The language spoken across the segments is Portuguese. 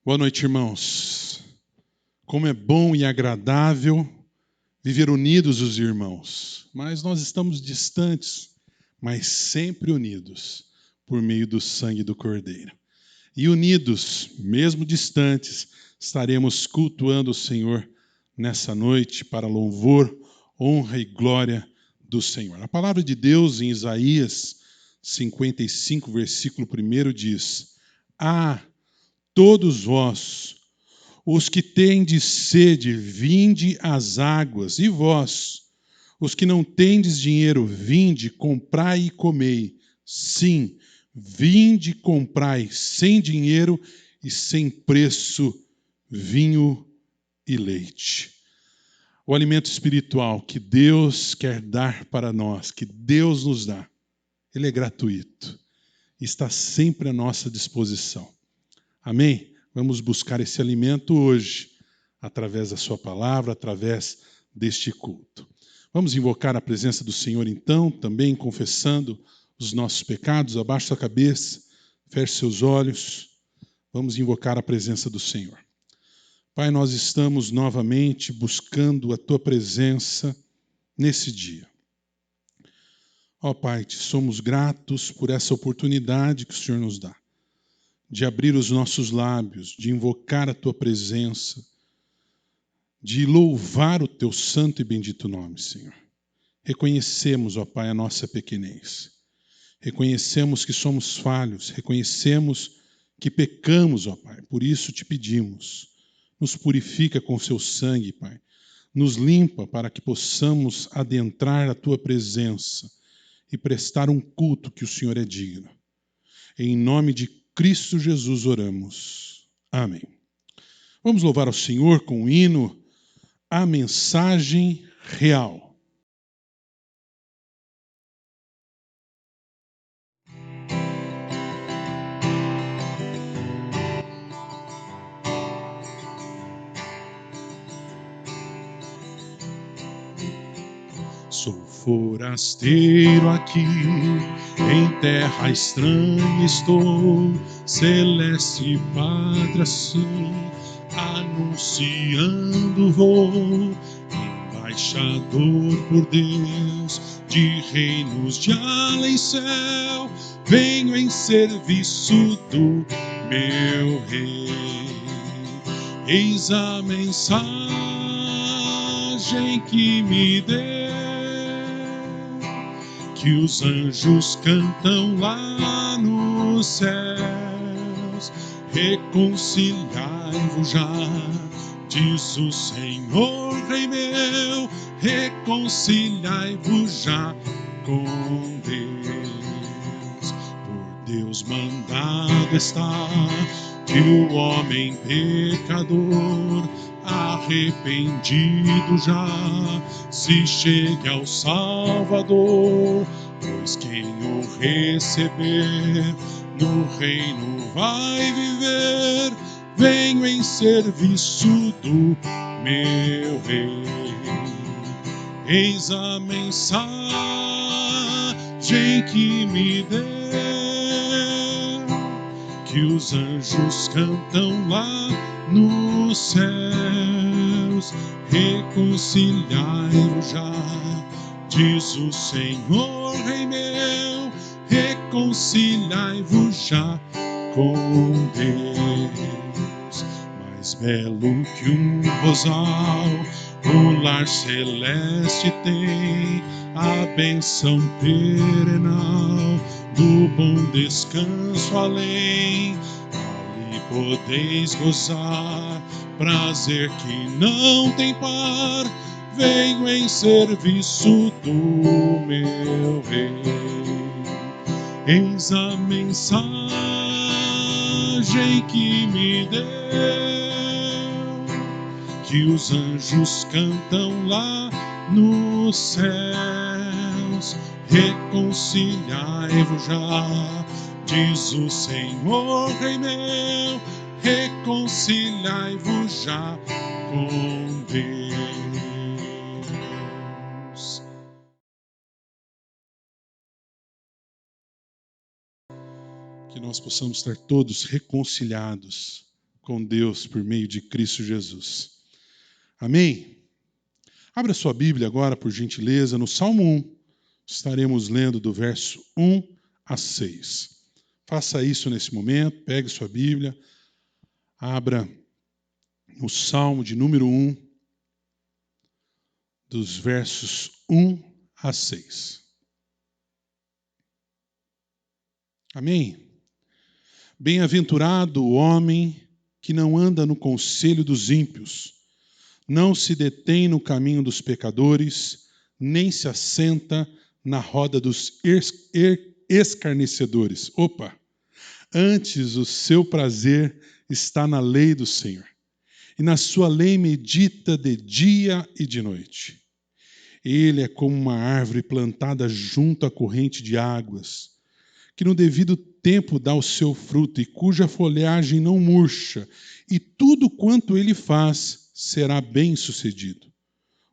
Boa noite, irmãos. Como é bom e agradável viver unidos os irmãos. Mas nós estamos distantes, mas sempre unidos por meio do sangue do Cordeiro. E unidos, mesmo distantes, estaremos cultuando o Senhor nessa noite para louvor, honra e glória do Senhor. A palavra de Deus em Isaías 55, versículo 1 diz: todos vós, os que tendes sede, vinde às águas, e vós, os que não tendes dinheiro, vinde, comprai e comei. Sim, vinde, comprai, sem dinheiro e sem preço, vinho e leite. O alimento espiritual que Deus quer dar para nós, que Deus nos dá, ele é gratuito, está sempre à nossa disposição. Amém? Vamos buscar esse alimento hoje, através da sua palavra, através deste culto. Vamos invocar a presença do Senhor então, também confessando os nossos pecados. Abaixe sua cabeça, feche seus olhos. Vamos invocar a presença do Senhor. Pai, nós estamos novamente buscando a tua presença nesse dia. Ó Pai, te somos gratos por essa oportunidade que o Senhor nos dá, de abrir os nossos lábios, de invocar a tua presença, de louvar o teu santo e bendito nome, Senhor. Reconhecemos, ó Pai, a nossa pequenez. Reconhecemos que somos falhos, reconhecemos que pecamos, ó Pai. Por isso te pedimos, nos purifica com o seu sangue, Pai. Nos limpa para que possamos adentrar a tua presença e prestar um culto que o Senhor é digno. Em nome de Cristo Jesus oramos. Amém. Vamos louvar ao Senhor com o hino A Mensagem Real. Sou forasteiro aqui, em terra estranha estou, celeste pátria assim, anunciando vou, embaixador por Deus, de reinos de além céu, venho em serviço do meu rei. Eis a mensagem que me deu, que os anjos cantam lá nos céus. Reconciliai-vos já, diz o Senhor, Rei meu, reconciliai-vos já com Deus. Por Deus mandado está que o homem pecador, arrependido já, se chegue ao Salvador, pois quem o receber no reino vai viver. Venho em serviço do meu rei. Eis a mensagem que me deu, que os anjos cantam lá nos céus. Reconciliai-vos já, diz o Senhor, Rei meu, reconciliai-vos já com Deus. Mais belo que um rosal, o lar celeste tem a bênção perenal do bom descanso além. Ali podeis gozar prazer que não tem par. Venho em serviço do meu rei. Eis a mensagem que me deu, que os anjos cantam lá nos céus. Reconciliai-vos já, diz o Senhor, Rei meu, reconciliai-vos já com Deus. Que nós possamos estar todos reconciliados com Deus por meio de Cristo Jesus. Amém? Abra sua Bíblia agora, por gentileza, no Salmo 1. Estaremos lendo do verso 1 a 6. Faça isso nesse momento, pegue sua Bíblia, abra no Salmo de número 1, dos versos 1 a 6. Amém? Bem-aventurado o homem que não anda no conselho dos ímpios, não se detém no caminho dos pecadores, nem se assenta na roda dos escarnecedores. Antes o seu prazer está na lei do Senhor, e na sua lei medita de dia e de noite. Ele é como uma árvore plantada junto à corrente de águas, que no devido tempo dá o seu fruto e cuja folhagem não murcha, e tudo quanto ele faz será bem-sucedido.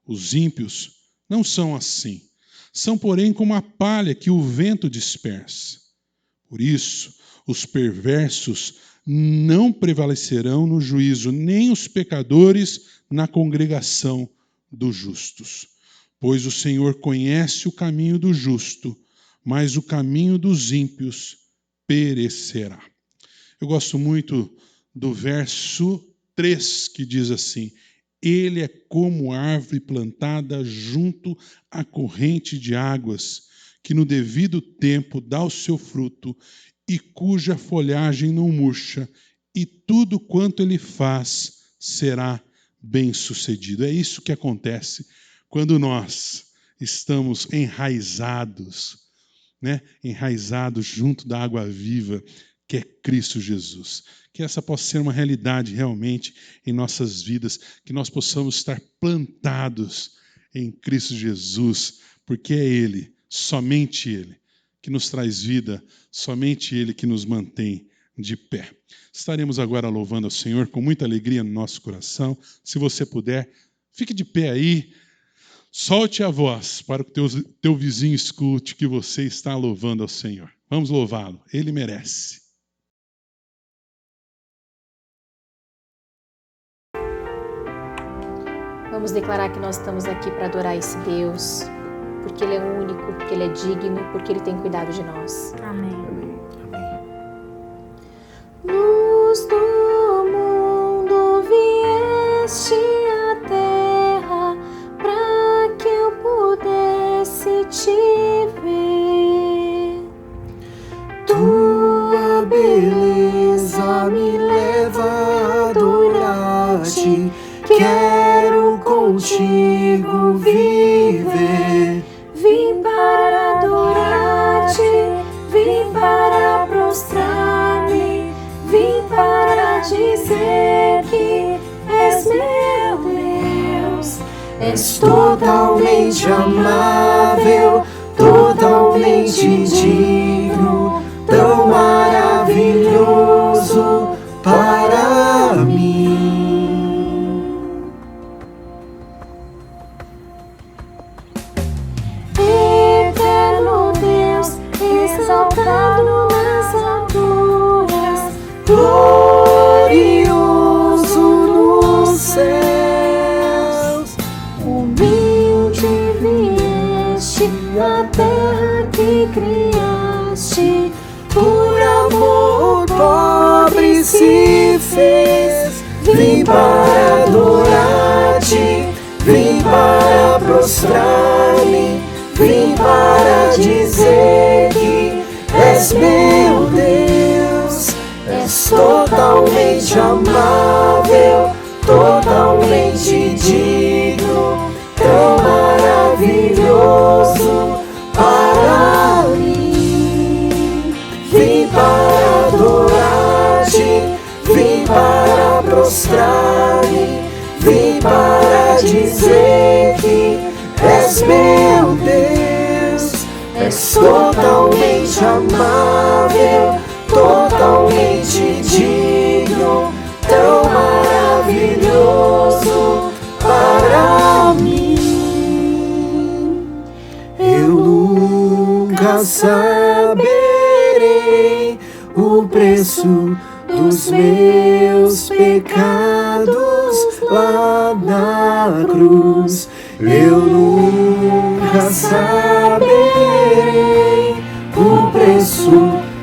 Os ímpios não são assim, são, porém, como a palha que o vento dispersa. Por isso, os perversos não prevalecerão no juízo, nem os pecadores na congregação dos justos. Pois o Senhor conhece o caminho do justo, mas o caminho dos ímpios perecerá. Eu gosto muito do verso 3, que diz assim: ele é como árvore plantada junto à corrente de águas, que no devido tempo dá o seu fruto e cuja folhagem não murcha, e tudo quanto ele faz será bem-sucedido. É isso que acontece quando nós estamos enraizados, enraizados junto da água viva, que é Cristo Jesus. Que essa possa ser uma realidade realmente em nossas vidas, que nós possamos estar plantados em Cristo Jesus, porque é Ele, somente Ele, que nos traz vida, somente Ele que nos mantém de pé. Estaremos agora louvando ao Senhor com muita alegria no nosso coração. Se você puder, fique de pé aí, solte a voz para que o teu vizinho escute que você está louvando ao Senhor. Vamos louvá-lo, Ele merece. Vamos declarar que nós estamos aqui para adorar esse Deus, porque Ele é único, porque Ele é digno, porque Ele tem cuidado de nós. Amém. Luz do mundo, vieste à terra para que eu pudesse te ver. Tua beleza me leva a adorar-te. Quero contigo viver. Vim para adorar-te, vim para prostrar-me, vim para dizer que és meu Deus. És totalmente amável, totalmente digno, tão maravilhoso para mim. Exaltado nas alturas, Glorioso nos céus, humilde vieste à terra que criaste. por amor pobre se fez. Vim para adorar-te, vim para prostrar-me, vim para dizer que és meu Deus. És totalmente amável, totalmente digno, tão maravilhoso para mim. Vim para adorar-te, vim para prostrar-me, vim para dizer que és meu Deus. És totalmente amável, totalmente digno, tão maravilhoso para mim. Eu nunca saberei o preço dos meus pecados lá na cruz. Eu nunca saberei o preço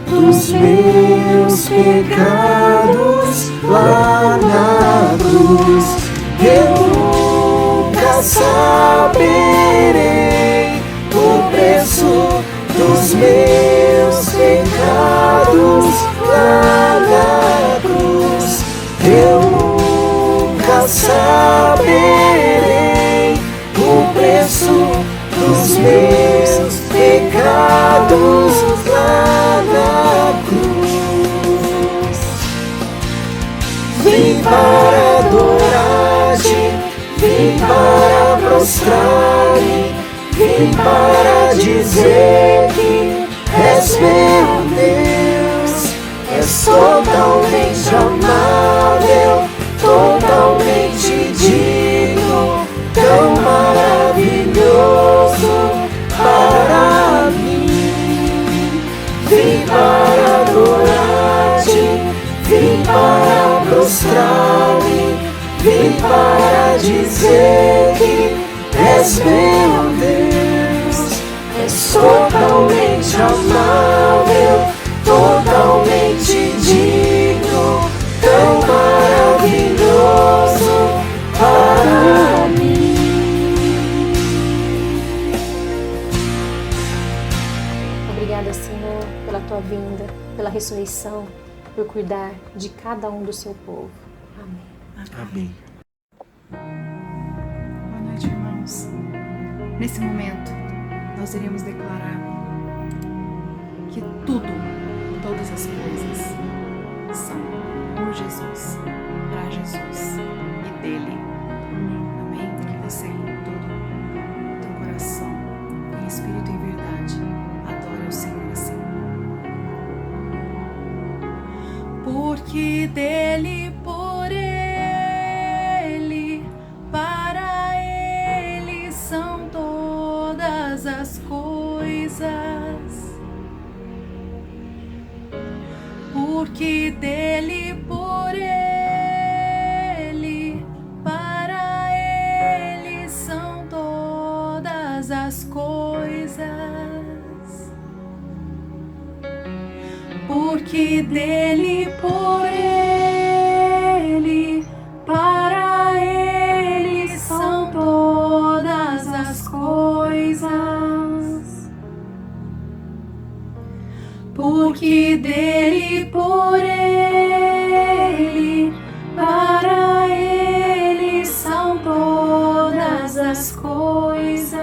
dos meus pecados lá na cruz. Eu nunca saberei o preço dos meus pecados lá na cruz. Eu nunca saberei o preço dos meus pecados lá na cruz. Vim para adorar-te, vim para prostrar-me, vim para dizer que és meu Deus. És totalmente amável, totalmente digno, tão maravilhoso para mim. Vim para adorar-te, vim para prostrar-me, vim para dizer que és meu Deus. És totalmente amável, totalmente digno, tão maravilhoso para mim. Obrigada, Senhor, pela tua vinda, pela ressurreição, por cuidar de cada um do seu povo. Amém. Amém. Boa noite, irmãos. Nesse momento, nós iremos declarar que tudo, todas as coisas, são por Jesus, para Jesus e dele. Amém? Que você, com todo o teu coração, em espírito e em verdade, adore ao Senhor assim. Porque dele, por ele, para ele são todas as coisas. Porque dele, por ele, para ele são todas as coisas. Porque dele, por ele, para ele são todas as coisas. Porque dele, por ele, para ele são todas as coisas.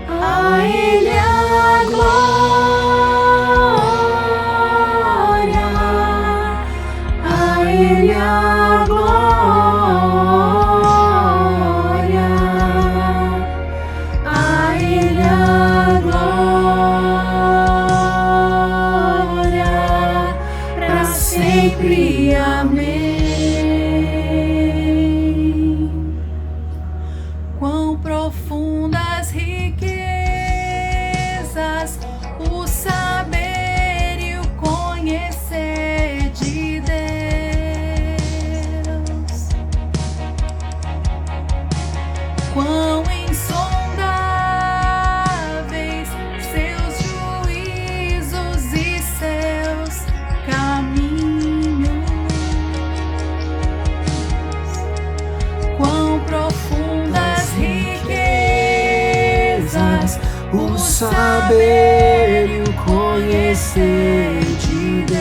A ele a glória, a ele a glória, a ele a glória, para sempre. Amém. Quão profundas riquezas o saber e o conhecer de Deus. Quão insondáveis seus juízos e seus caminhos. Quão profundas riquezas O saber e o conhecer de Deus.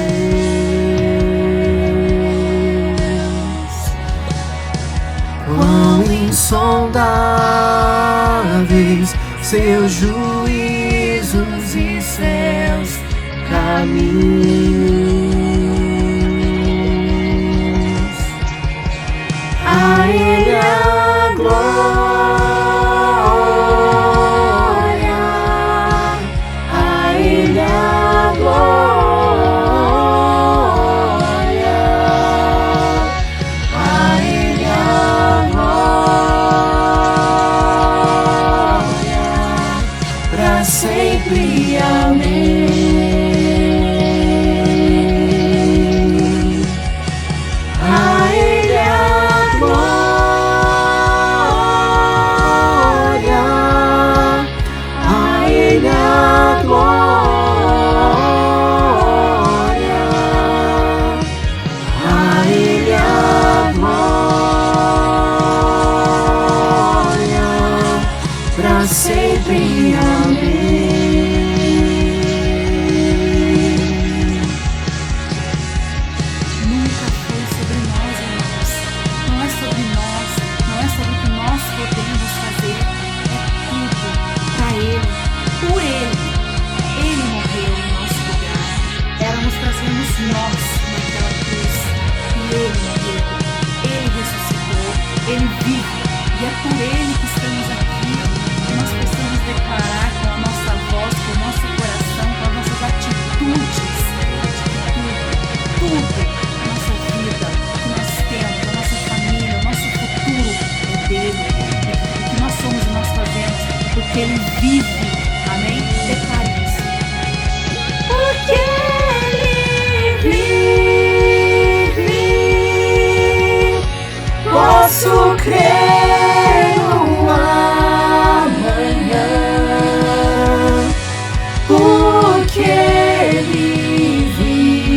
Quão insondáveis seus juízos e seus caminhos. A ele a glória, a ele a glória, a ele a glória, para sempre. Amém. vive. Amém? Declare isso. Porque Ele vive, posso crer no amanhã. Porque Ele vive,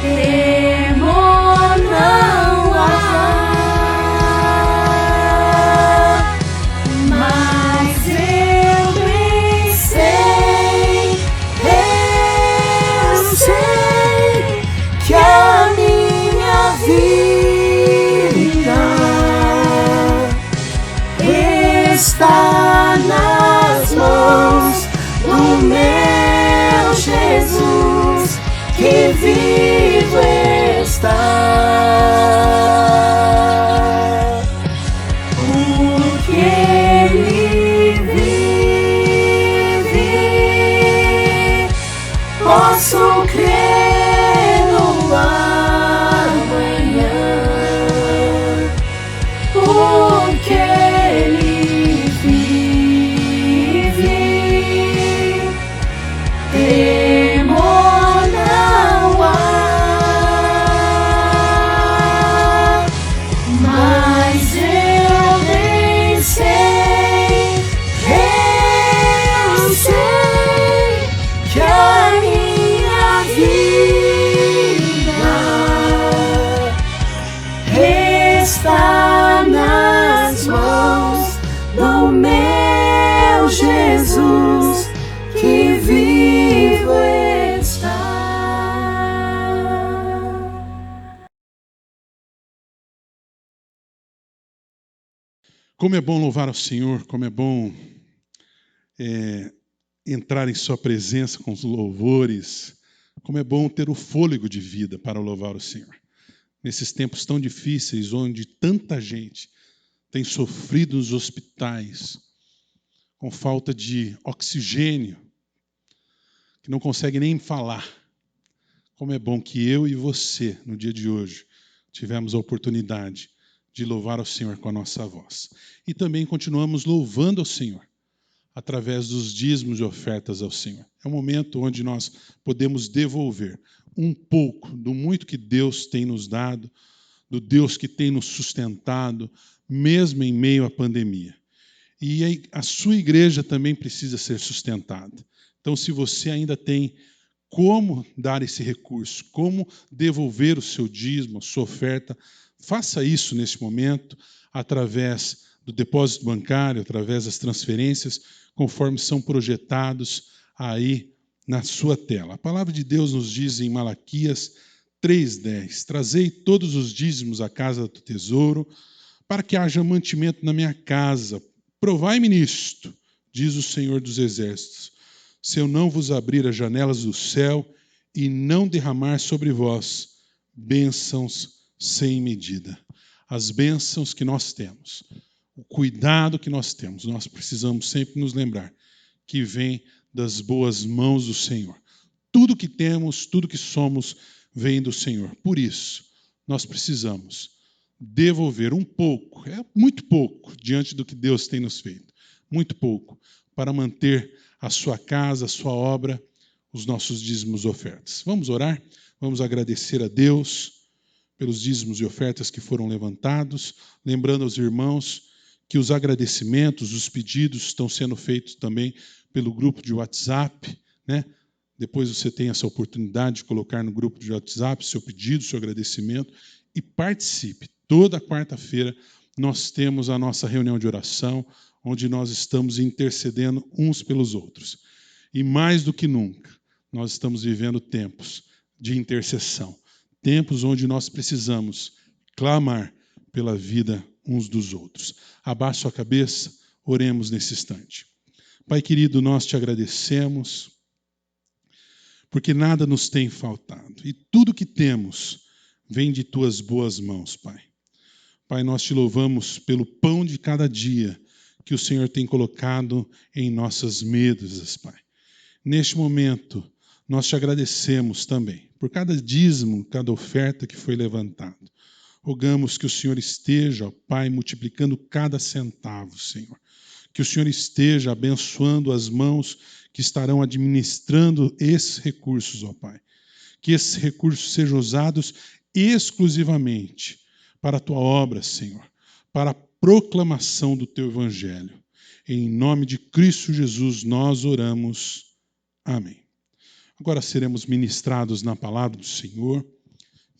temor não há. Mas eu bem sei que a minha vida está nas mãos do meu Jesus, que vivo está. Porque Ele vive, posso crer no amanhã. Porque Ele vive, temor não há. Mas eu bem sei que a minha vida está nas mãos do meu Jesus, que vivo está. Como é bom louvar ao Senhor, como é bom entrar em sua presença com os louvores, como é bom ter o fôlego de vida para louvar o Senhor. Nesses tempos tão difíceis, onde tanta gente tem sofrido nos hospitais, com falta de oxigênio, que não consegue nem falar. Como é bom que eu e você, no dia de hoje, tivemos a oportunidade de louvar ao Senhor com a nossa voz. E também continuamos louvando ao Senhor através dos dízimos e ofertas ao Senhor. É um momento onde nós podemos devolver um pouco do muito que Deus tem nos dado, do Deus que tem nos sustentado, mesmo em meio à pandemia. E a sua igreja também precisa ser sustentada. Então, se você ainda tem como dar esse recurso, como devolver o seu dízimo, a sua oferta, faça isso nesse momento, através do depósito bancário, através das transferências, conforme são projetados aí na sua tela. A palavra de Deus nos diz em Malaquias 3:10, trazei todos os dízimos à casa do tesouro, para que haja mantimento na minha casa. Provai-me nisto, diz o Senhor dos Exércitos, se eu não vos abrir as janelas do céu e não derramar sobre vós bênçãos sem medida. As bênçãos que nós temos, o cuidado que nós temos, nós precisamos sempre nos lembrar que vem das boas mãos do Senhor. Tudo que temos, tudo que somos, vem do Senhor. Por isso, nós precisamos devolver um pouco, muito pouco, diante do que Deus tem nos feito. Muito pouco, para manter a sua casa, a sua obra, os nossos dízimos e ofertas. Vamos orar? Vamos agradecer a Deus pelos dízimos e ofertas que foram levantados, lembrando aos irmãos que os agradecimentos, os pedidos estão sendo feitos também pelo grupo de WhatsApp, né? Depois você tem essa oportunidade de colocar no grupo de WhatsApp seu pedido, seu agradecimento e participe. Toda quarta-feira nós temos a nossa reunião de oração, onde nós estamos intercedendo uns pelos outros. E mais do que nunca, nós estamos vivendo tempos de intercessão, tempos onde nós precisamos clamar pela vida uns dos outros. Abaixe sua cabeça, oremos nesse instante. Pai querido, nós te agradecemos, porque nada nos tem faltado. E tudo que temos vem de tuas boas mãos, Pai. Pai, nós te louvamos pelo pão de cada dia que o Senhor tem colocado em nossas mesas, Pai. Neste momento, nós te agradecemos também por cada dízimo, cada oferta que foi levantado. Rogamos que o Senhor esteja, ó Pai, multiplicando cada centavo, Senhor. Que o Senhor esteja abençoando as mãos que estarão administrando esses recursos, ó Pai. Que esses recursos sejam usados exclusivamente para a Tua obra, Senhor, para a proclamação do Teu Evangelho. Em nome de Cristo Jesus nós oramos. Amém. Agora seremos ministrados na palavra do Senhor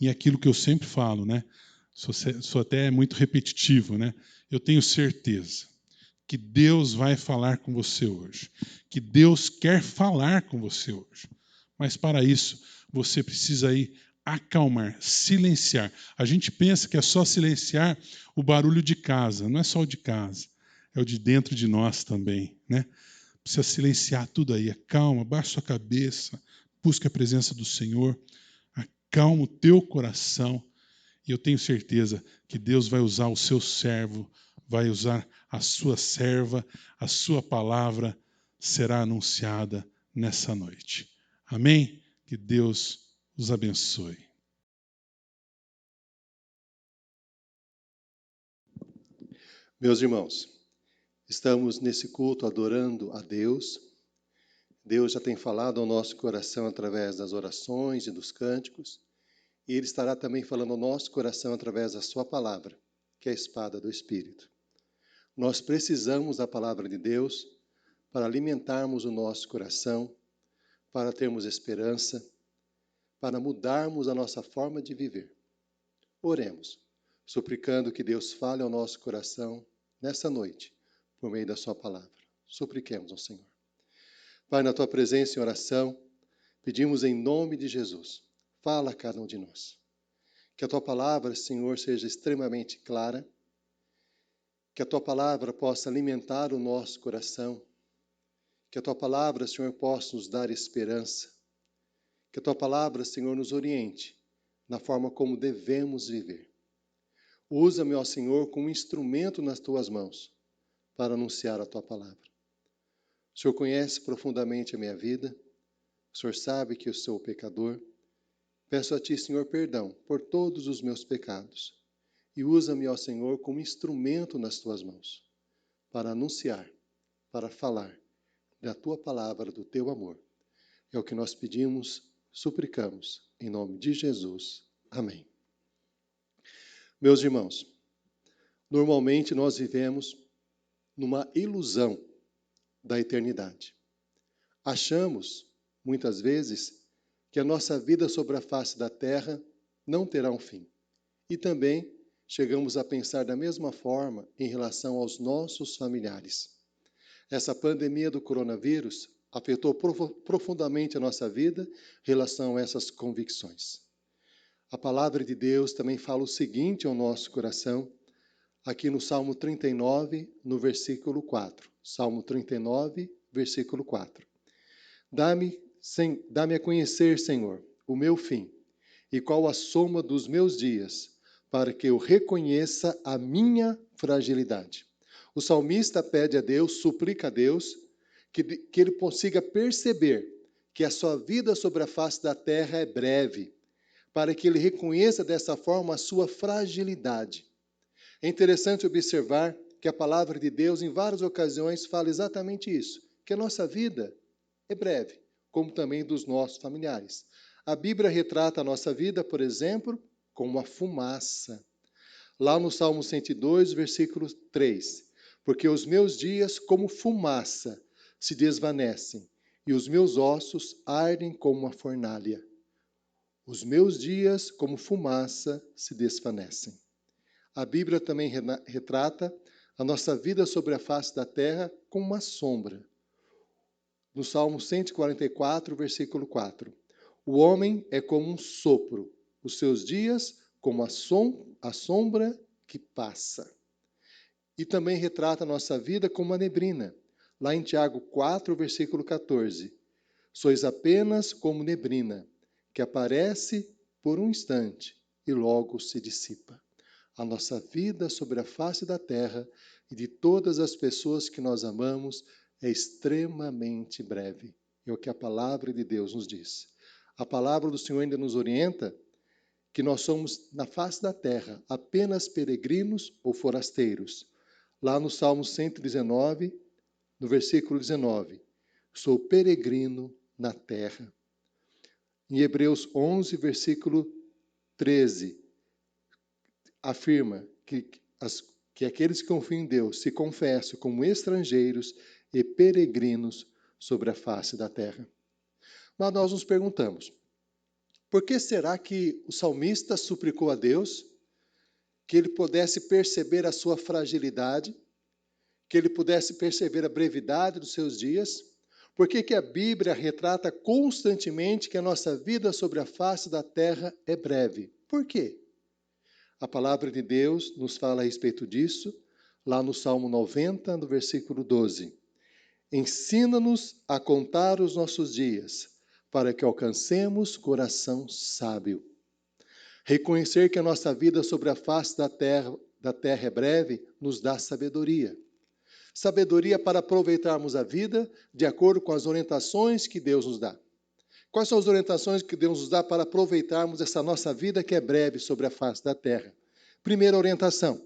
e aquilo que eu sempre falo, né? Sou até muito repetitivo, né? Eu tenho certeza que Deus vai falar com você hoje, que Deus quer falar com você hoje. Mas para isso, você precisa aí acalmar, silenciar. A gente pensa que é só silenciar o barulho de casa. Não é só o de casa, é o de dentro de nós também, né? Precisa silenciar tudo aí. Acalma, baixa sua cabeça, busca a presença do Senhor, acalma o teu coração. E eu tenho certeza que Deus vai usar o seu servo, vai usar a sua serva, a sua palavra será anunciada nessa noite. Amém? Que Deus os abençoe. Meus irmãos, estamos nesse culto adorando a Deus. Deus já tem falado ao nosso coração através das orações e dos cânticos. E Ele estará também falando ao nosso coração através da sua palavra, que é a espada do Espírito. Nós precisamos da palavra de Deus para alimentarmos o nosso coração, para termos esperança, para mudarmos a nossa forma de viver. Oremos, suplicando que Deus fale ao nosso coração nessa noite, por meio da sua palavra. Supliquemos ao Senhor. Pai, na tua presença em oração, pedimos em nome de Jesus, fala a cada um de nós. Que a tua palavra, Senhor, seja extremamente clara, que a tua palavra possa alimentar o nosso coração, que a tua palavra, Senhor, possa nos dar esperança, que a tua palavra, Senhor, nos oriente na forma como devemos viver. Usa-me, ó Senhor, como instrumento nas tuas mãos para anunciar a tua palavra. O Senhor conhece profundamente a minha vida, o Senhor sabe que eu sou pecador. Peço a ti, Senhor, perdão por todos os meus pecados e usa-me, ó Senhor, como instrumento nas tuas mãos para anunciar, para falar da tua palavra, do teu amor. É o que nós pedimos, suplicamos, em nome de Jesus. Amém. Meus irmãos, normalmente nós vivemos numa ilusão da eternidade. Achamos, muitas vezes, que a nossa vida sobre a face da terra não terá um fim. E também chegamos a pensar da mesma forma em relação aos nossos familiares. Essa pandemia do coronavírus afetou profundamente a nossa vida em relação a essas convicções. A palavra de Deus também fala o seguinte ao nosso coração, aqui no Salmo 39, no versículo 4. Salmo 39, versículo 4. Dá-me a conhecer, Senhor, o meu fim, e qual a soma dos meus dias, para que eu reconheça a minha fragilidade. O salmista pede a Deus, suplica a Deus, que ele consiga perceber que a sua vida sobre a face da terra é breve, para que ele reconheça dessa forma a sua fragilidade. É interessante observar que a palavra de Deus, em várias ocasiões, fala exatamente isso, que a nossa vida é breve, como também dos nossos familiares. A Bíblia retrata a nossa vida, por exemplo, como a fumaça. Lá no Salmo 102, versículo 3. Porque os meus dias, como fumaça, se desvanecem, e os meus ossos ardem como uma fornalha. Os meus dias, como fumaça, se desvanecem. A Bíblia também retrata a nossa vida sobre a face da terra como uma sombra. No Salmo 144, versículo 4. O homem é como um sopro, os seus dias como a sombra que passa. E também retrata a nossa vida como uma neblina. Lá em Tiago 4, versículo 14. Sois apenas como neblina, que aparece por um instante e logo se dissipa. A nossa vida sobre a face da terra e de todas as pessoas que nós amamos é extremamente breve. É o que a palavra de Deus nos diz. A palavra do Senhor ainda nos orienta que nós somos, na face da terra, apenas peregrinos ou forasteiros. Lá no Salmo 119, no versículo 19, sou peregrino na terra. Em Hebreus 11, versículo 13, afirma que aqueles que confiam em Deus se confessam como estrangeiros e peregrinos sobre a face da terra. Mas nós nos perguntamos, por que será que o salmista suplicou a Deus que ele pudesse perceber a sua fragilidade, que ele pudesse perceber a brevidade dos seus dias? Por que a Bíblia retrata constantemente que a nossa vida sobre a face da terra é breve? Por quê? A palavra de Deus nos fala a respeito disso, lá no Salmo 90, no versículo 12. Ensina-nos a contar os nossos dias, para que alcancemos coração sábio. Reconhecer que a nossa vida sobre a face da terra é breve, nos dá sabedoria. Sabedoria para aproveitarmos a vida de acordo com as orientações que Deus nos dá. Quais são as orientações que Deus nos dá para aproveitarmos essa nossa vida que é breve sobre a face da terra? Primeira orientação,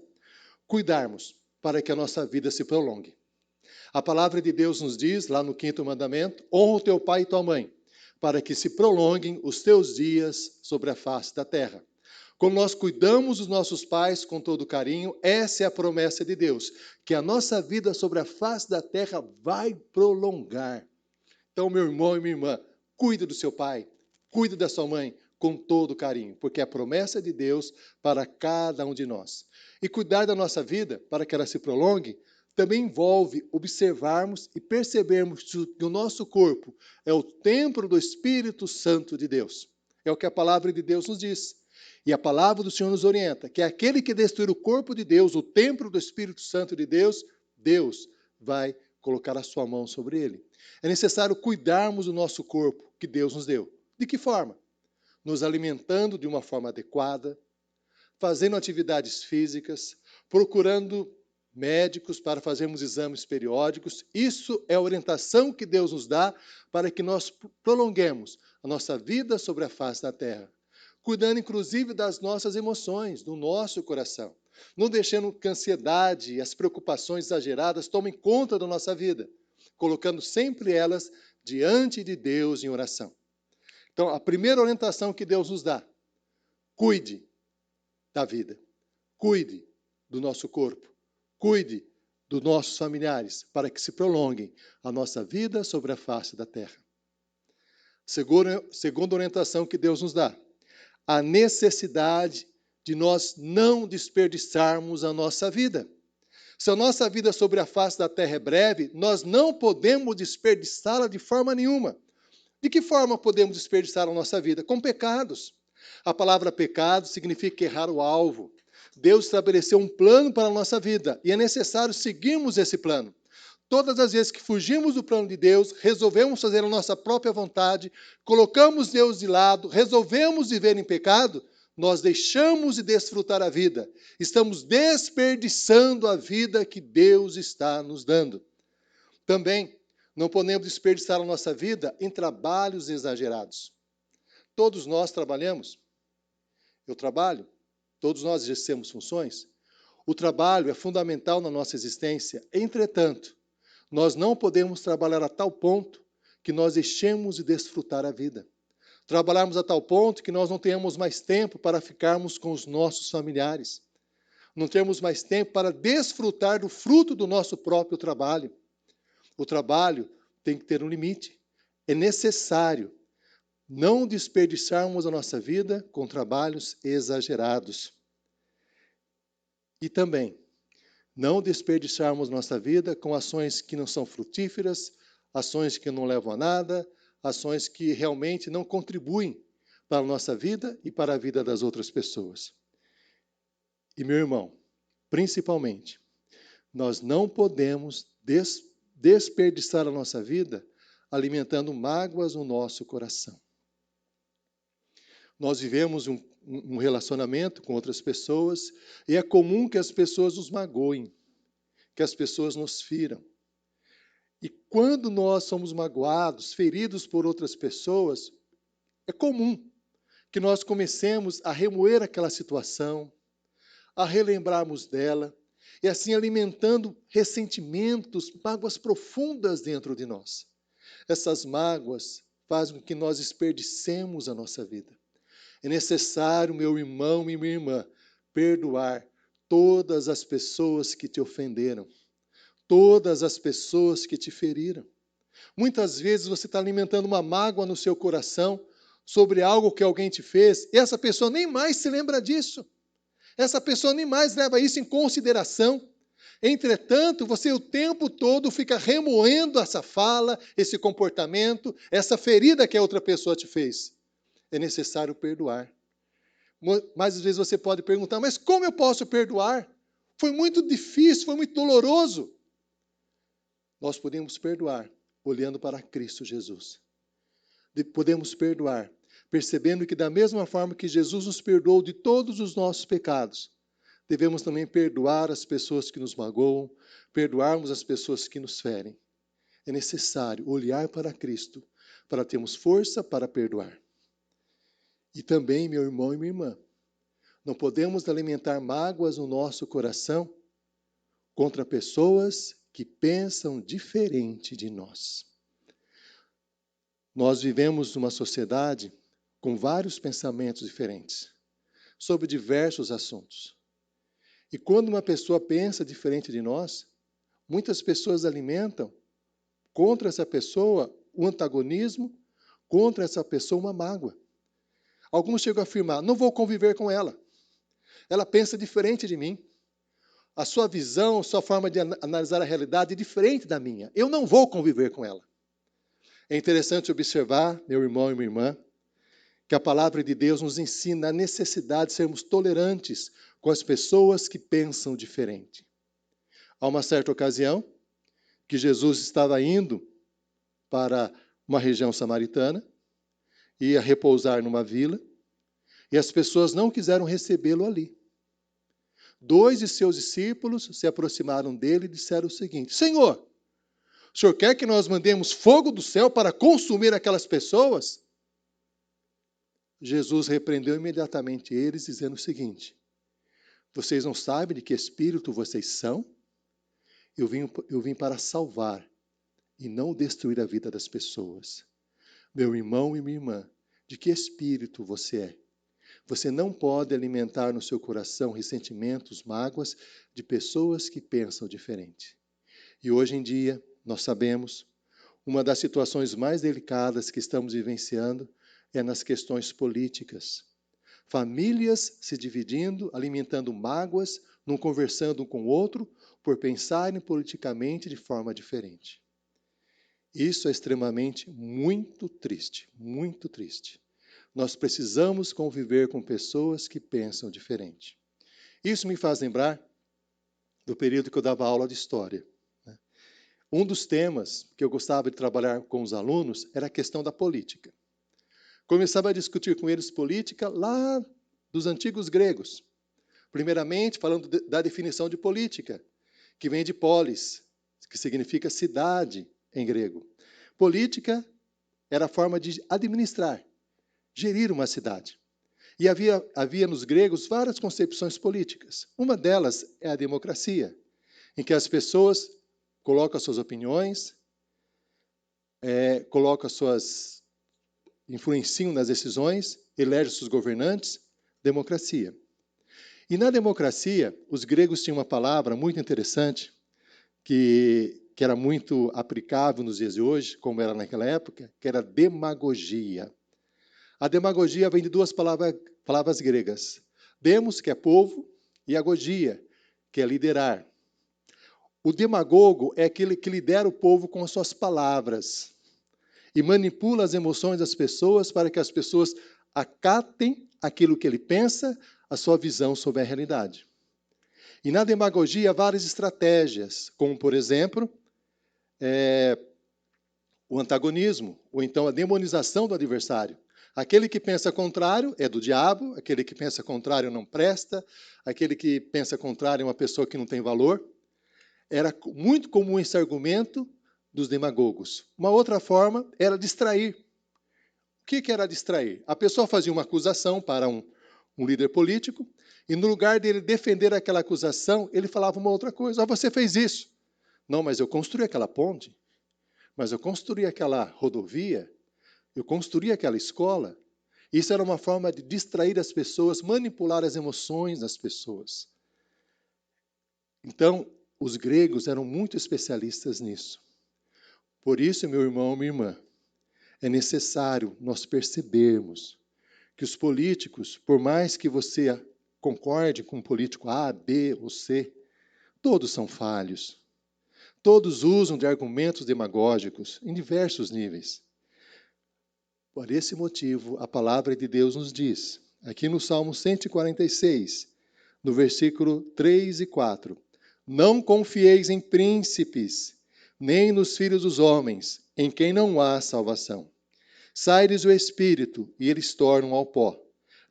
cuidarmos para que a nossa vida se prolongue. A palavra de Deus nos diz, lá no 5º mandamento, honra o teu pai e tua mãe, para que se prolonguem os teus dias sobre a face da terra. Quando nós cuidamos dos nossos pais com todo carinho, essa é a promessa de Deus, que a nossa vida sobre a face da terra vai prolongar. Então, meu irmão e minha irmã, cuide do seu pai, cuide da sua mãe com todo carinho, porque é a promessa de Deus para cada um de nós. E cuidar da nossa vida, para que ela se prolongue, também envolve observarmos e percebermos que o nosso corpo é o templo do Espírito Santo de Deus. É o que a palavra de Deus nos diz. E a palavra do Senhor nos orienta, que aquele que destruir o corpo de Deus, o templo do Espírito Santo de Deus, Deus vai colocar a sua mão sobre ele. É necessário cuidarmos do nosso corpo que Deus nos deu. De que forma? Nos alimentando de uma forma adequada, fazendo atividades físicas, procurando médicos para fazermos exames periódicos. Isso é a orientação que Deus nos dá para que nós prolonguemos a nossa vida sobre a face da terra. Cuidando, inclusive, das nossas emoções, do nosso coração. Não deixando que a ansiedade e as preocupações exageradas tomem conta da nossa vida, colocando sempre elas diante de Deus em oração. Então, a primeira orientação que Deus nos dá, cuide da vida, cuide do nosso corpo, cuide dos nossos familiares, para que se prolonguem a nossa vida sobre a face da terra. Segunda orientação que Deus nos dá, a necessidade de nós não desperdiçarmos a nossa vida. Se a nossa vida sobre a face da terra é breve, nós não podemos desperdiçá-la de forma nenhuma. De que forma podemos desperdiçar a nossa vida? Com pecados. A palavra pecado significa errar o alvo. Deus estabeleceu um plano para a nossa vida e é necessário seguirmos esse plano. Todas as vezes que fugimos do plano de Deus, resolvemos fazer a nossa própria vontade, colocamos Deus de lado, resolvemos viver em pecado, nós deixamos de desfrutar a vida. Estamos desperdiçando a vida que Deus está nos dando. Também não podemos desperdiçar a nossa vida em trabalhos exagerados. Todos nós trabalhamos. Eu trabalho. Todos nós exercemos funções. O trabalho é fundamental na nossa existência. Entretanto, nós não podemos trabalhar a tal ponto que nós deixemos de desfrutar a vida. Trabalharmos a tal ponto que nós não tenhamos mais tempo para ficarmos com os nossos familiares. Não temos mais tempo para desfrutar do fruto do nosso próprio trabalho. O trabalho tem que ter um limite. É necessário não desperdiçarmos a nossa vida com trabalhos exagerados. E também, não desperdiçarmos nossa vida com ações que não são frutíferas, ações que não levam a nada, ações que realmente não contribuem para a nossa vida e para a vida das outras pessoas. E, meu irmão, principalmente, nós não podemos desperdiçar a nossa vida alimentando mágoas no nosso coração. Nós vivemos um relacionamento com outras pessoas e é comum que as pessoas nos magoem, que as pessoas nos firam. E quando nós somos magoados, feridos por outras pessoas, é comum que nós comecemos a remoer aquela situação, a relembrarmos dela, e assim alimentando ressentimentos, mágoas profundas dentro de nós. Essas mágoas fazem com que nós desperdicemos a nossa vida. É necessário, meu irmão e minha irmã, perdoar todas as pessoas que te ofenderam, todas as pessoas que te feriram. Muitas vezes você está alimentando uma mágoa no seu coração sobre algo que alguém te fez, e essa pessoa nem mais se lembra disso. Essa pessoa nem mais leva isso em consideração. Entretanto, você o tempo todo fica remoendo essa fala, esse comportamento, essa ferida que a outra pessoa te fez. É necessário perdoar. Mas às vezes você pode perguntar, mas como eu posso perdoar? Foi muito difícil, foi muito doloroso. Nós podemos perdoar olhando para Cristo Jesus. Podemos perdoar percebendo que da mesma forma que Jesus nos perdoou de todos os nossos pecados, devemos também perdoar as pessoas que nos magoam, perdoarmos as pessoas que nos ferem. É necessário olhar para Cristo para termos força para perdoar. E também, meu irmão e minha irmã, não podemos alimentar mágoas no nosso coração contra pessoas que pensam diferente de nós. Nós vivemos numa sociedade com vários pensamentos diferentes sobre diversos assuntos. E quando uma pessoa pensa diferente de nós, muitas pessoas alimentam contra essa pessoa o antagonismo, contra essa pessoa uma mágoa. Alguns chegam a afirmar, não vou conviver com ela. Ela pensa diferente de mim. A sua visão, a sua forma de analisar a realidade é diferente da minha. Eu não vou conviver com ela. É interessante observar, meu irmão e minha irmã, que a palavra de Deus nos ensina a necessidade de sermos tolerantes com as pessoas que pensam diferente. Há uma certa ocasião que Jesus estava indo para uma região samaritana, ia repousar numa vila, e as pessoas não quiseram recebê-lo ali. 2 de seus discípulos se aproximaram dele e disseram o seguinte, Senhor, o Senhor quer que nós mandemos fogo do céu para consumir aquelas pessoas? Jesus repreendeu imediatamente eles, dizendo o seguinte, vocês não sabem de que espírito vocês são? Eu vim para salvar e não destruir a vida das pessoas. Meu irmão e minha irmã, de que espírito você é? Você não pode alimentar no seu coração ressentimentos, mágoas de pessoas que pensam diferente. E hoje em dia, nós sabemos, uma das situações mais delicadas que estamos vivenciando é nas questões políticas. Famílias se dividindo, alimentando mágoas, não conversando um com o outro, por pensarem politicamente de forma diferente. Isso é extremamente muito triste, muito triste. Nós precisamos conviver com pessoas que pensam diferente. Isso me faz lembrar do período que eu dava aula de história. Um dos temas que eu gostava de trabalhar com os alunos era a questão da política. Começava a discutir com eles política lá dos antigos gregos. Primeiramente, falando da definição de política, que vem de polis, que significa cidade em grego. Política era a forma de administrar, gerir uma cidade. E havia nos gregos várias concepções políticas. Uma delas é a democracia, em que as pessoas colocam suas opiniões, influenciam nas decisões, elegem seus governantes, democracia. E na democracia, os gregos tinham uma palavra muito interessante, que era muito aplicável nos dias de hoje, como era naquela época, que era demagogia. A demagogia vem de 2 palavras gregas. Demos, que é povo, e agogia, que é liderar. O demagogo é aquele que lidera o povo com as suas palavras e manipula as emoções das pessoas para que as pessoas acatem aquilo que ele pensa, a sua visão sobre a realidade. E na demagogia há várias estratégias, como, por exemplo, o antagonismo, ou então a demonização do adversário. Aquele que pensa contrário é do diabo, aquele que pensa contrário não presta, aquele que pensa contrário é uma pessoa que não tem valor. Era muito comum esse argumento dos demagogos. Uma outra forma era distrair. que era distrair? A pessoa fazia uma acusação para um líder político, e no lugar dele defender aquela acusação, ele falava uma outra coisa. Você fez isso. Não, mas eu construí aquela ponte, mas eu construí aquela rodovia, eu construí aquela escola. Isso era uma forma de distrair as pessoas, manipular as emoções das pessoas. Então, os gregos eram muito especialistas nisso. Por isso, meu irmão, minha irmã, é necessário nós percebermos que os políticos, por mais que você concorde com um político A, B ou C, todos são falhos. Todos usam de argumentos demagógicos em diversos níveis. Por esse motivo, a palavra de Deus nos diz, aqui no Salmo 146, no versículo 3 e 4, não confieis em príncipes, nem nos filhos dos homens, em quem não há salvação. Sai-lhes o espírito, e eles tornam ao pó.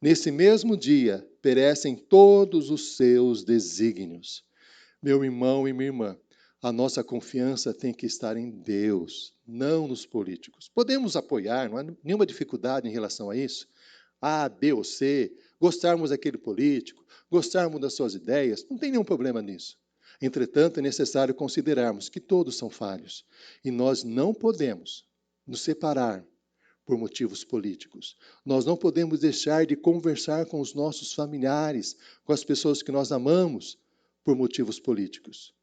Nesse mesmo dia, perecem todos os seus desígnios. Meu irmão e minha irmã, a nossa confiança tem que estar em Deus, não nos políticos. Podemos apoiar, não há nenhuma dificuldade em relação a isso. A, B ou C, gostarmos daquele político, gostarmos das suas ideias, não tem nenhum problema nisso. Entretanto, é necessário considerarmos que todos são falhos e nós não podemos nos separar por motivos políticos. Nós não podemos deixar de conversar com os nossos familiares, com as pessoas que nós amamos, por motivos políticos.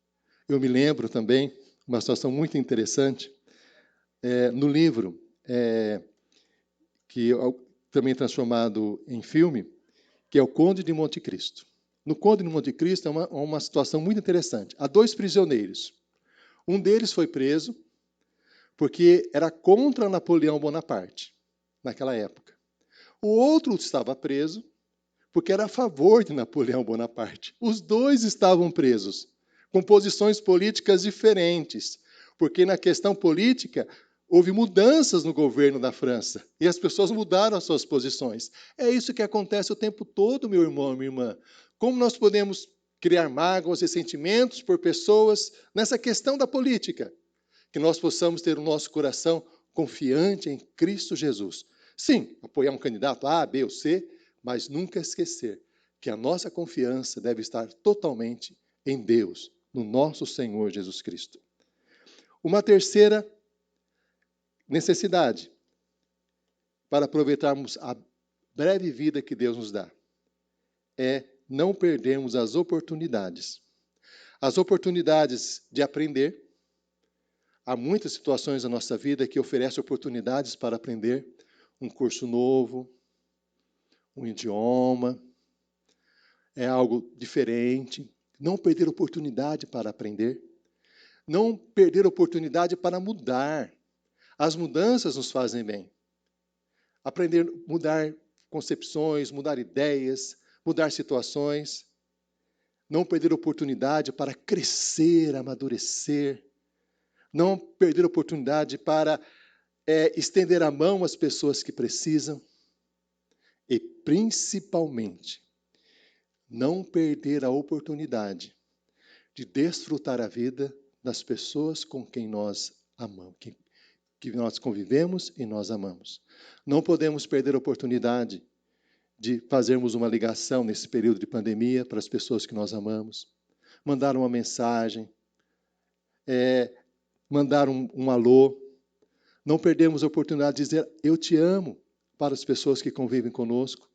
Eu me lembro também, uma situação muito interessante, no livro, que também é transformado em filme, que é O Conde de Monte Cristo. No Conde de Monte Cristo é uma situação muito interessante. Há 2 prisioneiros. Um deles foi preso porque era contra Napoleão Bonaparte, naquela época. O outro estava preso porque era a favor de Napoleão Bonaparte. Os 2 estavam presos, com posições políticas diferentes, porque na questão política houve mudanças no governo da França e as pessoas mudaram as suas posições. É isso que acontece o tempo todo, meu irmão e minha irmã. Como nós podemos criar mágoas e sentimentos por pessoas nessa questão da política? Que nós possamos ter o nosso coração confiante em Cristo Jesus. Sim, apoiar um candidato A, B ou C, mas nunca esquecer que a nossa confiança deve estar totalmente em Deus, no nosso Senhor Jesus Cristo. Uma terceira necessidade para aproveitarmos a breve vida que Deus nos dá é não perdermos as oportunidades. As oportunidades de aprender. Há muitas situações na nossa vida que oferecem oportunidades para aprender um curso novo, um idioma, é algo diferente. Não perder oportunidade para aprender. Não perder oportunidade para mudar. As mudanças nos fazem bem. Aprender, mudar concepções, mudar ideias, mudar situações. Não perder oportunidade para crescer, amadurecer. Não perder oportunidade para estender a mão às pessoas que precisam. E, principalmente, não perder a oportunidade de desfrutar a vida das pessoas com quem nós amamos, que nós convivemos e nós amamos. Não podemos perder a oportunidade de fazermos uma ligação nesse período de pandemia para as pessoas que nós amamos, mandar uma mensagem, mandar um alô. Não perdemos a oportunidade de dizer eu te amo para as pessoas que convivem conosco.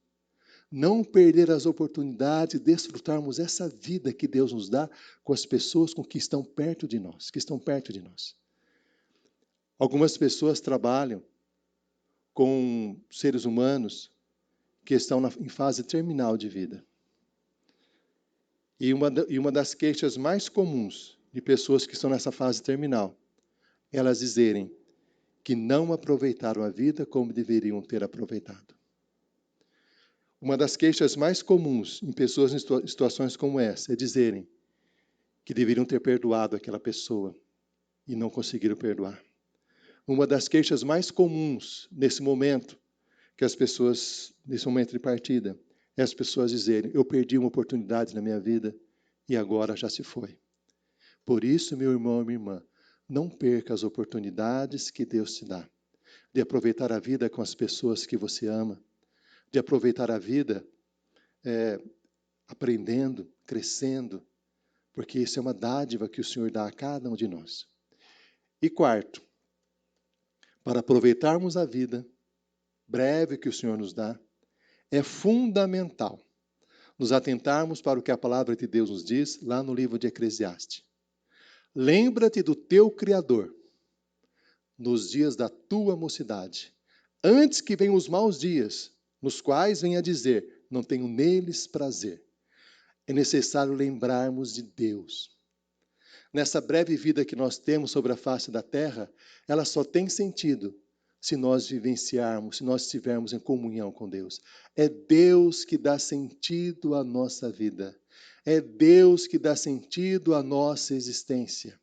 Não perder as oportunidades de desfrutarmos essa vida que Deus nos dá com as pessoas que estão perto de nós, Algumas pessoas trabalham com seres humanos que estão em fase terminal de vida. E uma das queixas mais comuns de pessoas que estão nessa fase terminal, elas dizerem que não aproveitaram a vida como deveriam ter aproveitado. Uma das queixas mais comuns em pessoas em situações como essa é dizerem que deveriam ter perdoado aquela pessoa e não conseguiram perdoar. Uma das queixas mais comuns nesse momento nesse momento de partida, é as pessoas dizerem, eu perdi uma oportunidade na minha vida e agora já se foi. Por isso, meu irmão e minha irmã, não perca as oportunidades que Deus te dá. de aproveitar a vida com as pessoas que você ama, de aproveitar a vida aprendendo, crescendo, porque isso é uma dádiva que o Senhor dá a cada um de nós. E quarto, para aproveitarmos a vida breve que o Senhor nos dá, é fundamental nos atentarmos para o que a palavra de Deus nos diz lá no livro de Eclesiastes. Lembra-te do teu Criador nos dias da tua mocidade, antes que venham os maus dias, nos quais venha dizer, não tenho neles prazer. É necessário lembrarmos de Deus. Nessa breve vida que nós temos sobre a face da terra, ela só tem sentido se nós vivenciarmos, se nós estivermos em comunhão com Deus. É Deus que dá sentido à nossa vida. É Deus que dá sentido à nossa existência.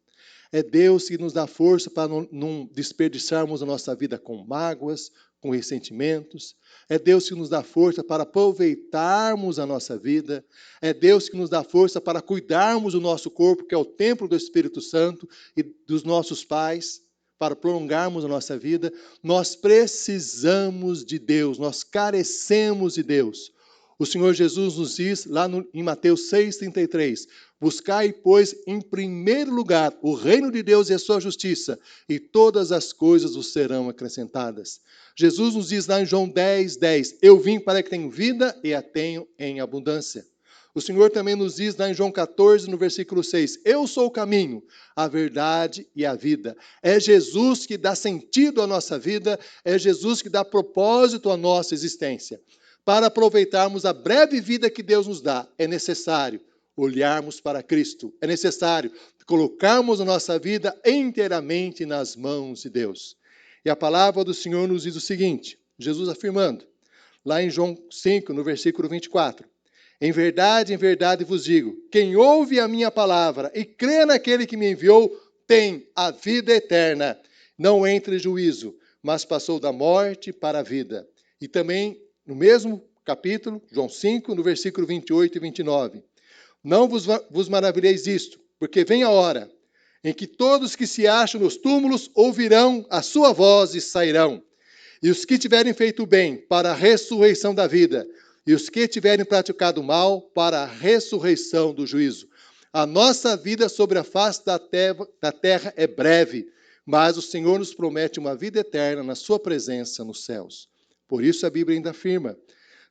É Deus que nos dá força para não desperdiçarmos a nossa vida com mágoas, com ressentimentos. É Deus que nos dá força para aproveitarmos a nossa vida. É Deus que nos dá força para cuidarmos do nosso corpo, que é o templo do Espírito Santo e dos nossos pais, para prolongarmos a nossa vida. Nós precisamos de Deus, nós carecemos de Deus. O Senhor Jesus nos diz, lá em Mateus 6,33, buscai, pois, em primeiro lugar o reino de Deus e a sua justiça, e todas as coisas vos serão acrescentadas. Jesus nos diz lá em João 10:10, eu vim para que tenham vida e a tenham em abundância. O Senhor também nos diz lá em João 14, no versículo 6, eu sou o caminho, a verdade e a vida. É Jesus que dá sentido à nossa vida, é Jesus que dá propósito à nossa existência. Para aproveitarmos a breve vida que Deus nos dá, é necessário olharmos para Cristo. É necessário colocarmos a nossa vida inteiramente nas mãos de Deus. E a palavra do Senhor nos diz o seguinte, Jesus afirmando, lá em João 5, no versículo 24, em verdade vos digo, quem ouve a minha palavra e crê naquele que me enviou, tem a vida eterna. Não entra em juízo, mas passou da morte para a vida. E também no mesmo capítulo, João 5, no versículo 28 e 29. Não vos maravilheis disto, porque vem a hora em que todos que se acham nos túmulos ouvirão a sua voz e sairão. E os que tiverem feito bem para a ressurreição da vida, e os que tiverem praticado mal para a ressurreição do juízo. A nossa vida sobre a face da terra é breve, mas o Senhor nos promete uma vida eterna na sua presença nos céus. Por isso a Bíblia ainda afirma,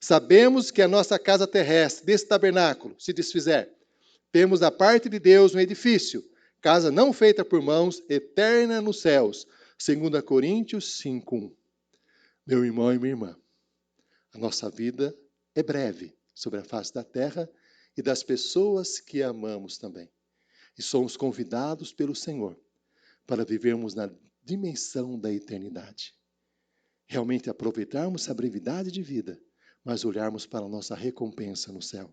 sabemos que a nossa casa terrestre, desse tabernáculo, se desfizer, temos da parte de Deus um edifício, casa não feita por mãos, eterna nos céus. 2 Coríntios 5:1. Meu irmão e minha irmã, a nossa vida é breve sobre a face da terra e das pessoas que amamos também. E somos convidados pelo Senhor para vivermos na dimensão da eternidade. Realmente aproveitarmos a brevidade de vida, mas olharmos para a nossa recompensa no céu.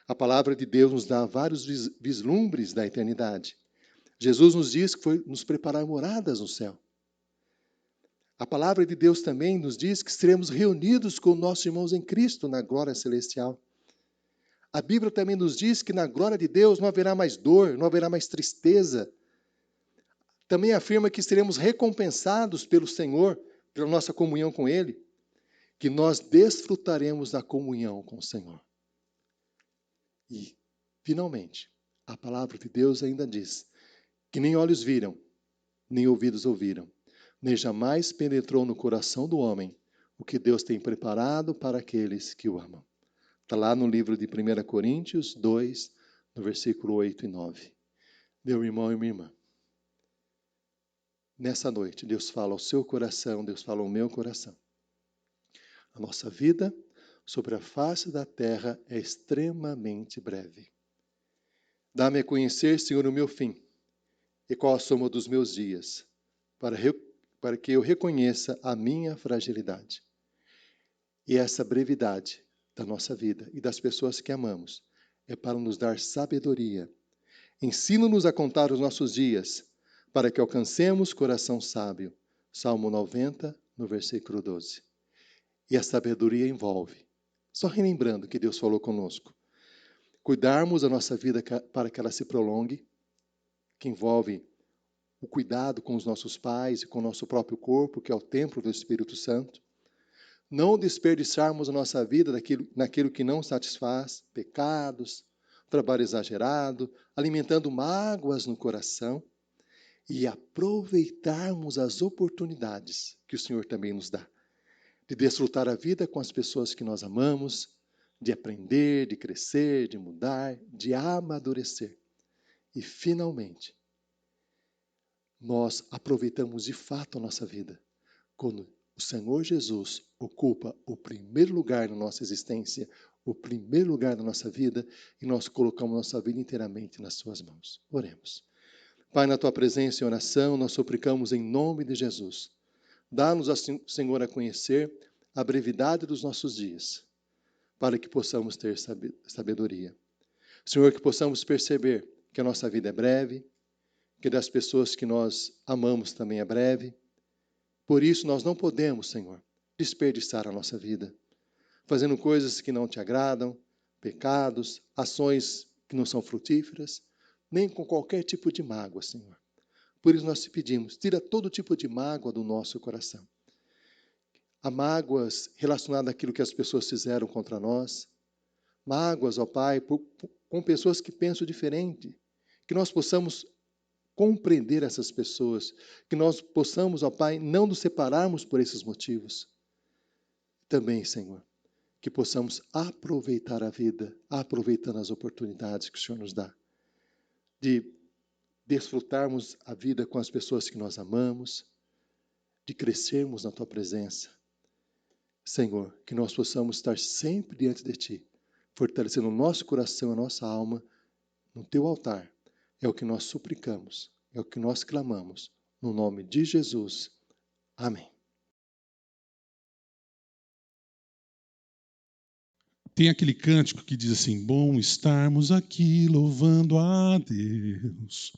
A palavra de Deus nos dá vários vislumbres da eternidade. Jesus nos diz que foi nos preparar moradas no céu. A palavra de Deus também nos diz que seremos reunidos com nossos irmãos em Cristo na glória celestial. A Bíblia também nos diz que na glória de Deus não haverá mais dor, não haverá mais tristeza. Também afirma que seremos recompensados pelo Senhor, pela nossa comunhão com Ele, que nós desfrutaremos da comunhão com o Senhor. E, finalmente, a palavra de Deus ainda diz que nem olhos viram, nem ouvidos ouviram, nem jamais penetrou no coração do homem o que Deus tem preparado para aqueles que o amam. Está lá no livro de 1 Coríntios 2, no versículo 8 e 9. Meu irmão e minha irmã, nessa noite, Deus fala ao seu coração, Deus fala ao meu coração. A nossa vida sobre a face da terra é extremamente breve. Dá-me a conhecer, Senhor, o meu fim e qual a soma dos meus dias, para que eu reconheça a minha fragilidade. E essa brevidade da nossa vida e das pessoas que amamos é para nos dar sabedoria. Ensina-nos a contar os nossos dias, para que alcancemos coração sábio. Salmo 90, no versículo 12. E a sabedoria envolve, só relembrando que Deus falou conosco, cuidarmos da nossa vida para que ela se prolongue, que envolve o cuidado com os nossos pais e com o nosso próprio corpo, que é o templo do Espírito Santo. Não desperdiçarmos a nossa vida naquilo que não satisfaz, pecados, trabalho exagerado, alimentando mágoas no coração, e aproveitarmos as oportunidades que o Senhor também nos dá, de desfrutar a vida com as pessoas que nós amamos, de aprender, de crescer, de mudar, de amadurecer. E, finalmente, nós aproveitamos de fato a nossa vida, quando o Senhor Jesus ocupa o primeiro lugar na nossa existência, o primeiro lugar da nossa vida, e nós colocamos nossa vida inteiramente nas suas mãos. Oremos. Pai, na tua presença e oração, nós suplicamos em nome de Jesus. Dá-nos, Senhor, a conhecer a brevidade dos nossos dias, para que possamos ter sabedoria. Senhor, que possamos perceber que a nossa vida é breve, que das pessoas que nós amamos também é breve. Por isso, nós não podemos, Senhor, desperdiçar a nossa vida, fazendo coisas que não te agradam, pecados, ações que não são frutíferas, nem com qualquer tipo de mágoa, Senhor. Por isso nós te pedimos, tira todo tipo de mágoa do nosso coração. Há mágoas relacionadas àquilo que as pessoas fizeram contra nós, mágoas, ó Pai, com pessoas que pensam diferente, que nós possamos compreender essas pessoas, que nós possamos, ó Pai, não nos separarmos por esses motivos. Também, Senhor, que possamos aproveitar a vida, aproveitando as oportunidades que o Senhor nos dá, de desfrutarmos a vida com as pessoas que nós amamos, de crescermos na Tua presença. Senhor, que nós possamos estar sempre diante de Ti, fortalecendo o nosso coração, a nossa alma, no Teu altar. É o que nós suplicamos, é o que nós clamamos, no nome de Jesus. Amém. Tem aquele cântico que diz assim: bom estarmos aqui louvando a Deus,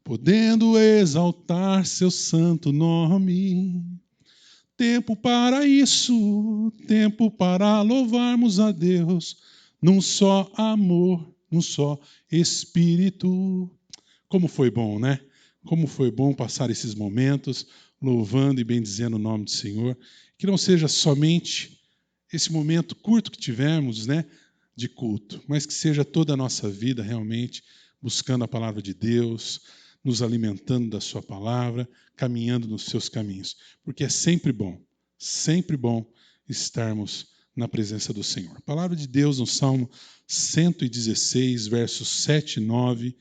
podendo exaltar seu santo nome. Tempo para isso, tempo para louvarmos a Deus, num só amor, num só Espírito. Como foi bom, né? Como foi bom passar esses momentos louvando e bendizendo o nome do Senhor. Que não seja somente esse momento curto que tivemos, né, de culto, mas que seja toda a nossa vida realmente buscando a palavra de Deus, nos alimentando da sua palavra, caminhando nos seus caminhos. Porque é sempre bom estarmos na presença do Senhor. A palavra de Deus no Salmo 116, versos 7 e 9,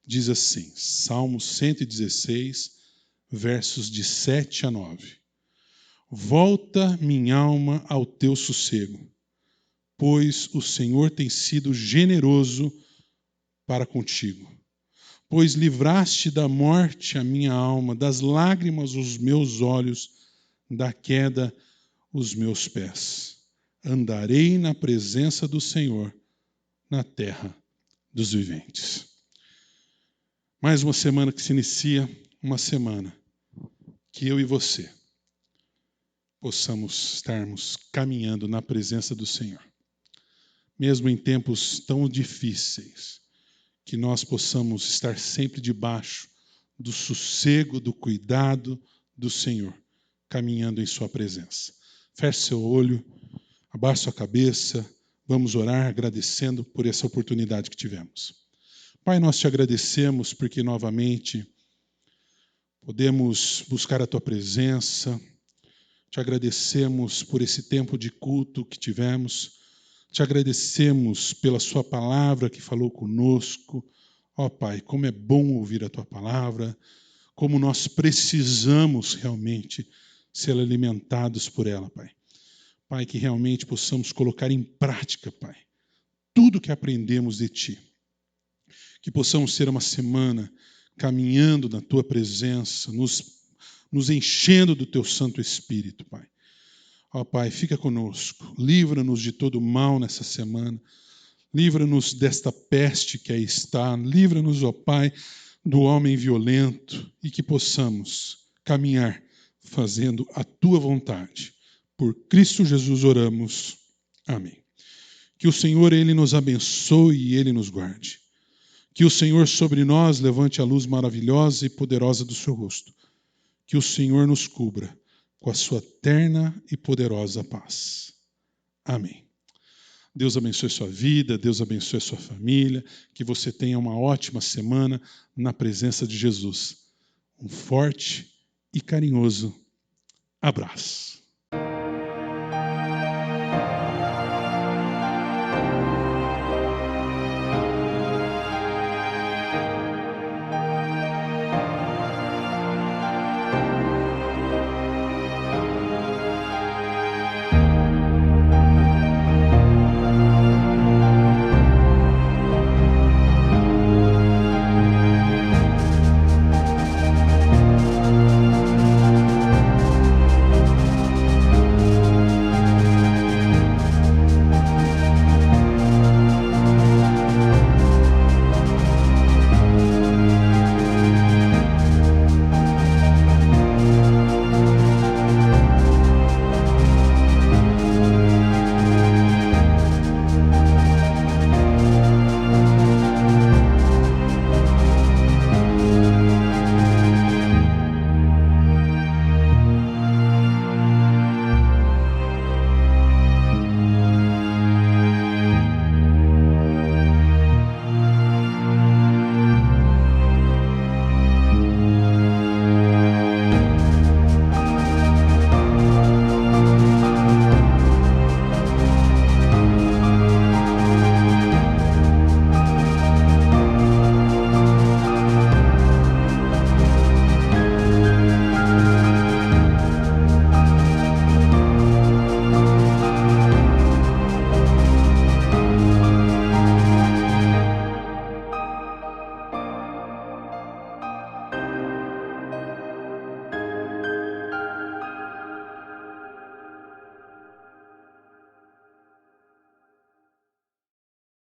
diz assim, Salmo 116, versos de 7 a 9. Volta, minha alma, ao teu sossego, pois o Senhor tem sido generoso para contigo. Pois livraste da morte a minha alma, das lágrimas os meus olhos, da queda os meus pés. Andarei na presença do Senhor, na terra dos viventes. Mais uma semana que se inicia, uma semana que eu e você possamos estarmos caminhando na presença do Senhor. Mesmo em tempos tão difíceis, que nós possamos estar sempre debaixo do sossego, do cuidado do Senhor, caminhando em sua presença. Feche seu olho, abaixe sua cabeça, vamos orar agradecendo por essa oportunidade que tivemos. Pai, nós te agradecemos porque novamente podemos buscar a tua presença. Te agradecemos por esse tempo de culto que tivemos. Te agradecemos pela sua palavra que falou conosco. Ó Pai, como é bom ouvir a tua palavra, como nós precisamos realmente ser alimentados por ela, Pai. Pai, que realmente possamos colocar em prática, Pai, tudo que aprendemos de Ti. Que possamos ser uma semana caminhando na Tua presença, nos enchendo do Teu Santo Espírito, Pai. Ó Pai, fica conosco, livra-nos de todo mal nessa semana, livra-nos desta peste que aí está, livra-nos, ó Pai, do homem violento e que possamos caminhar fazendo a Tua vontade. Por Cristo Jesus oramos. Amém. Que o Senhor, Ele nos abençoe e Ele nos guarde. Que o Senhor sobre nós levante a luz maravilhosa e poderosa do seu rosto. Que o Senhor nos cubra com a sua terna e poderosa paz. Amém. Deus abençoe sua vida, Deus abençoe sua família, que você tenha uma ótima semana na presença de Jesus. Um forte e carinhoso abraço.